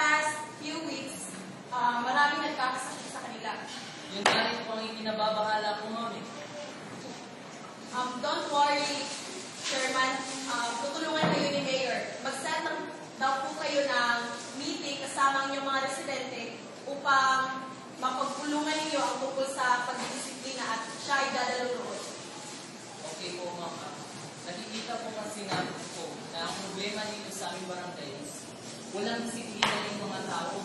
past few weeks, maraming nagkakasakit sa kanila. Yun nga rin po ang ikinababahala ko, ma'am. Don't worry, Chairman. Tutulungan kayo ni Mayor. Mag-set daw po kayo ng meeting kasama ang inyong mga residente upang mapagpulungan ninyo ang tungkol sa pagdidisiplina at siya ay dadalo doon. Okay po, ma'am. Nakikita po kasi namin po na ang problema dito sa aming barangay, walang disiplina ng mga tao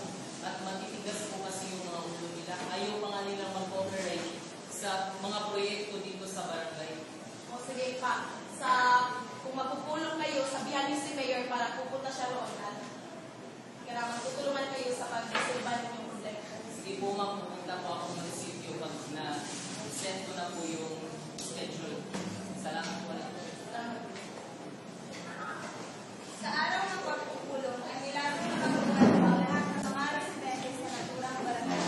at matitigas po kasi yung mga ulo nila. Ayaw pa nga nilang mag-cooperate sa mga proyekto dito sa barangay. O sige pa, kung magpupulong kayo, sabihan niyo si Mayor para pupunta siya roon at kailangan tutulungan kayo sa pag-resolve ng yung problema. Sige po, ma'am, pupunta po ako ng sitio pag na-send ko na po yung schedule. Salamat po na. Sa araw ng pagpupulong, ay nilago na kagulat ang lahat ng mga residente sa naturang barangay.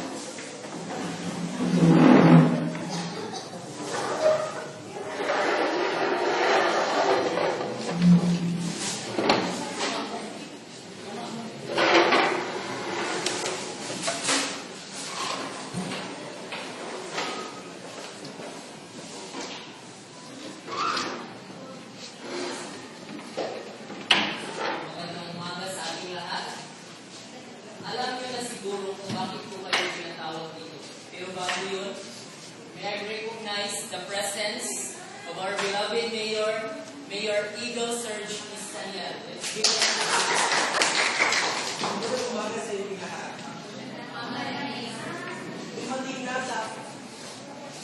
Alam niyo na siguro kung bakit po kayo pinatawag dito. Pero bago yun, may I recognize the presence of our beloved Mayor, Mayor Eagle Serge Istanian. Let's give it a Magandang umaga sa inyo lahat.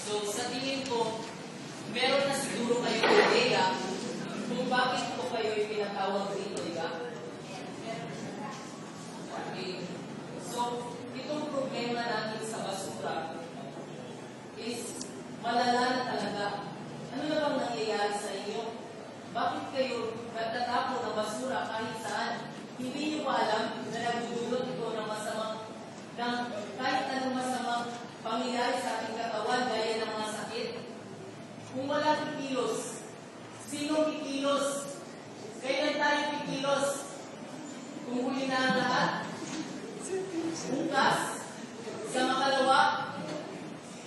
So sa tingin ko, meron na siguro kayong idea kung bakit po kayo pinatawag dito, di ba? Okay. So, itong problema natin sa basura is malala na talaga. Ano na bang nangyayari sa inyo? Bakit kayo nagtatapon ng basura kahit saan? Hindi niyo ba alam na nagdudulot ito ng kahit anong masamang pangyayari sa ating katawan gaya ng mga sakit? Kung wala kikilos, sino kikilos? Kailan tayo kikilos? Kung huli na ang lahat? Bukas? Sa makalawa?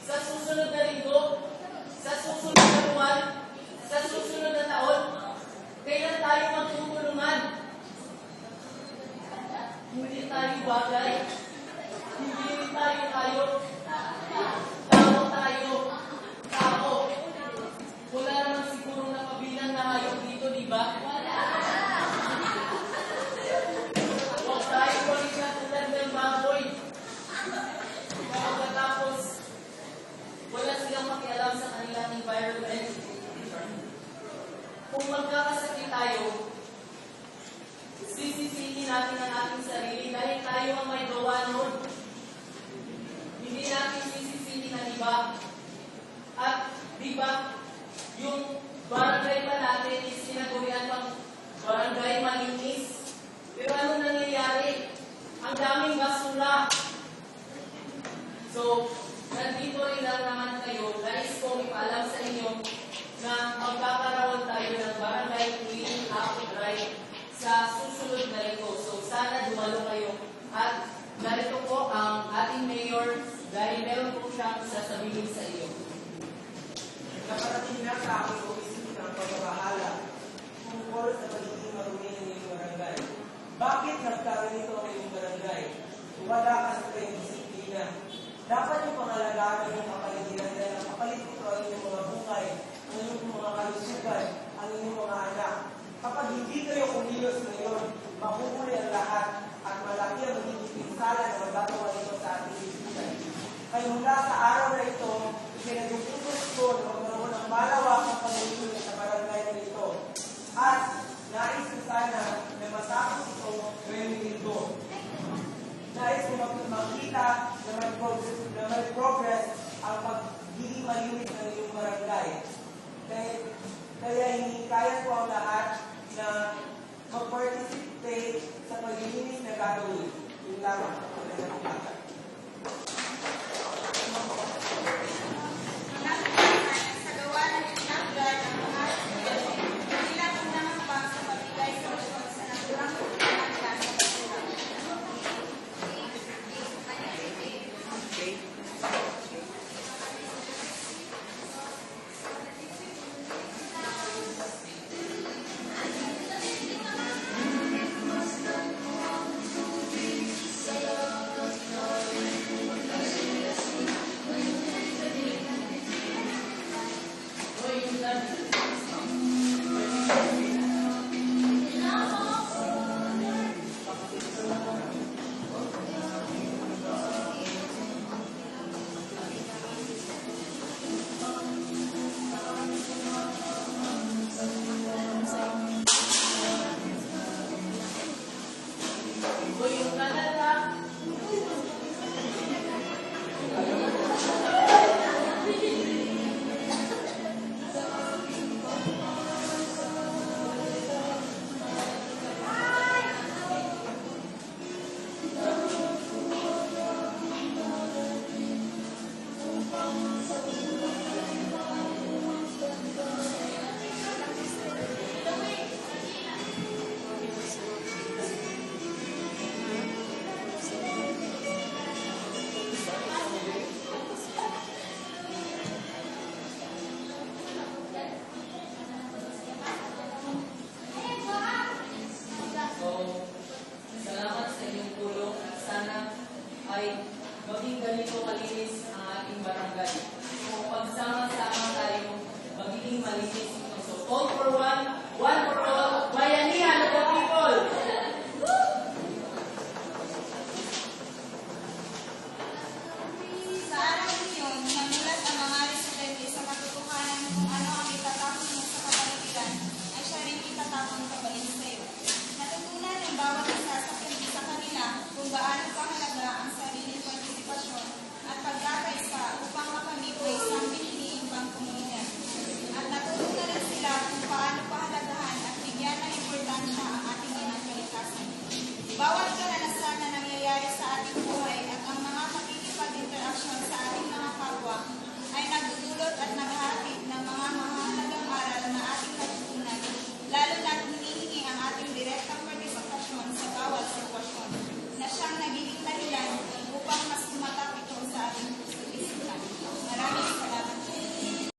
Sa susunod na linggo? Sa susunod na buwan? Sa susunod na taon? Kailan tayo magtutulungan? Hindi tayo bagay. Hindi rin tayo tayo. Tao tayo. Tao. Wala naman siguro nakabilang na hayop dito, di ba? Huwag tayo ulit na tulad ng baboy. Pagkatapos, wala silang makialam sa kanilang environment. Kung magkakasakit tayo, sisisihin natin ang ating sarili dahil tayo ang may gawa nun. Hindi natin sisisihin ang iba. At, di ba, yung barangay pa natin is sinagurian pang barangay malinis. Pero ano nangyayari? Ang daming basura. So, nandito rin lang naman kayo. Nais ko ipaalam sa inyo na magkakaroon tayo ng barangay clean up drive sa susunod na linggo. So, sana dumalo kayo. At narito po ang ating mayor dahil meron po siyang sasabihin sa iyo. Naparating na sa aking opisina ng pagbabahala tungkol sa pagiging marumi ng iyong barangay. Bakit nagkaroon ito ang iyong barangay? Wala kasi kayong disiplina. Dapat yung pangalagaan ng iyong kapaligiran dahil ang kapalit ito ang iyong mga buhay, ang iyong mga kalusugan, ang iyong mga anak. Kapag hindi kayo kumilos ngayon, mahuhuli ang lahat at malaki ang magiging pinsala na magagawa ito sa ating lipunan. Kaya mula sa araw na ito, ipinagututos ko na magkaroon ng malawakang pamumuno sa barangay na ito. At nais ko sana na matapos ito ngayong linggo. Nais ko makita na may progress ang pagiging malinis ng iyong barangay. Kaya hindi kaya ko ang lahat na mag-participate sa paglilinis na gagawin. Yung lamang sa paglalakad. Sa gawa ng snapguard ang mga residente, hindi lang ang nangambang sa pagbigay solusyon sa naturang problema nila sa basura. maging ganito malinis ang ating barangay. So, pagsama-sama tayo, magiging malinis ito. So, all for one for all,